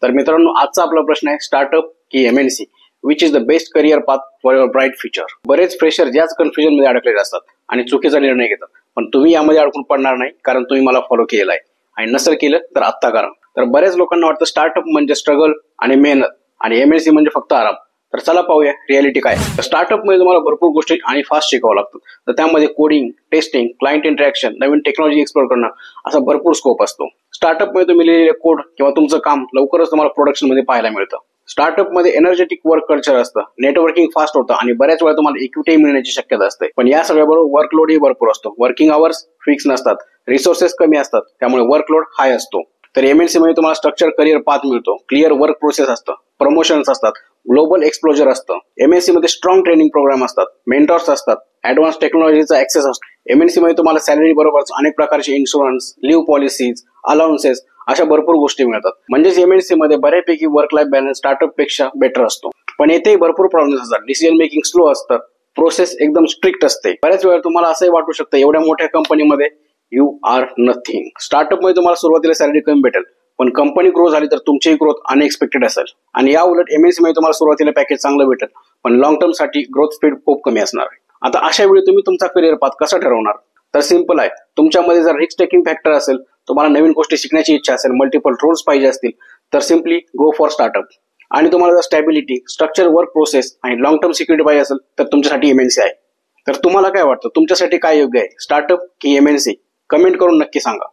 तर मित्रांनो, आजचा आपला प्रश्न आहे, स्टार्टअप की MNC, which is the best career path for your bright future. बरेच फ्रेशर याच कन्फ्युजन मध्ये अडकलेले असतात आणि चुकीचा निर्णय घेतात. पण तुम्ही यामध्ये अडकून पडणार नाही, कारण तुम्ही मला फॉलो केलेला आहे. आणि नसेल केलं तर आत्ता करा. तर बऱ्याच लोकांना वाटतं स्टार्टअप म्हणजे स्ट्रगल आणि मेहनत आणि एमएनसी म्हणजे फक्त आराम. तर चला पाहूया रियालिटी काय. स्टार्टअप मध्ये तुम्हाला भरपूर गोष्टी आणि फास्ट शिकावं लागतं. तर त्यामध्ये कोडिंग, टेस्टिंग, क्लायंट इंटरॅक्शन, नवीन टेक्नॉलॉजी एक्सप्लोर करणं असा भरपूर स्कोप असतो. स्टार्टअप मध्ये तुम्ही लिहिलेले कोड किंवा तुमचं काम लवकरच तुम्हाला प्रोडक्शन मध्ये पाहायला मिळतं. स्टार्टअप मध्ये एनर्जेटिक वर्क कल्चर असतं, नेटवर्किंग फास्ट होतं आणि बऱ्याच वेळा तुम्हाला इक्विटी मिळण्याची शक्यता असते. पण या सगळ्याबरोबर वर्कलोडही भरपूर असतो. वर्किंग आवर्स फिक्स नसतात, रिसोर्सेस कमी असतात, त्यामुळे वर्कलोड हाय असतो. तर एमएनसी मध्ये तुम्हाला स्ट्रक्चर करिअर पाथ मिळतो, क्लिअर वर्क प्रोसेस असतं, प्रमोशन्स असतात, ग्लोबल एक्सप्लोजर असतं. एमएनसी मध्ये स्ट्रॉंग ट्रेनिंग प्रोग्राम असतात, मेंटॉर्स असतात, ऍडव्हान्स टेक्नॉलॉजीचा ऍक्सेस असतो. एमएनसी मध्ये तुम्हाला सॅलरी बरोबरच अनेक प्रकारचे इन्शुरन्स, लिव्ह पॉलिसीज, अलाउन्सेस अशा भरपूर गोष्टी मिळतात. म्हणजेच एमएनसी मध्ये बऱ्यापैकी वर्क लाईफ बॅलन्स स्टार्टअप पेक्षा बेटर असतो. पण येथेही भरपूर प्रॉब्लेम्स असतात. डिसिजन मेकिंग स्लो असतं, प्रोसेस एकदम स्ट्रिक्ट असते. बऱ्याच वेळा तुम्हाला असंही वाटू शकतं, एवढ्या मोठ्या कंपनीमध्ये यू आर नथिंग. स्टार्टअप मध्ये तुम्हाला सुरुवातीला सॅलरी कमी भेटेल, पण कंपनी ग्रो झाली तर तुमची ग्रोथ अनएक्सपेक्टेड असेल. आणि या उलट एमएनसी मध्ये तुम्हाला सुरुवातीला पॅकेज चांगलं भेटेल, पण लॉंग टर्म साठी ग्रोथ स्पीड खूप कमी असणार आहे. आता अशा वेळी तुम्ही तुमचा करिअर पाथ कसा ठरवणार? तर सिंपल आहे. तुमच्यामध्ये जर रिस्क टेकिंग फॅक्टर असेल, तुम्हाला नवीन गोष्टी शिकण्याची इच्छा असेल, मल्टिपल रोल्स पाहिजे असतील, तर सिम्पली गो फॉर स्टार्टअप. आणि तुम्हाला जर स्टॅबिलिटी, स्ट्रक्चर वर्क प्रोसेस आणि लॉंग टर्म सिक्युरिटी पाहिजे असेल, तर तुमच्यासाठी एमएनसी आहे. तर तुम्हाला काय वाटतं, तुमच्यासाठी काय योग्य आहे, स्टार्टअप की एमएनसी? कमेंट करून नक्की सांगा.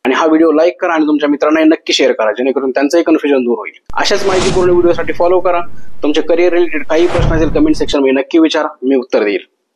आणि हा व्हिडिओ लाईक करा आणि तुमच्या मित्रांनाही नक्की शेअर करा, जेणेकरून त्यांचंही कन्फ्युजन दूर होईल. अशाच माहितीपूर्ण व्हिडिओसाठी फॉलो करा. तुमच्या करिअर रिलेटेड काही प्रश्न असेल कमेंट सेक्शन मध्ये नक्की विचारा, मी उत्तर देईल.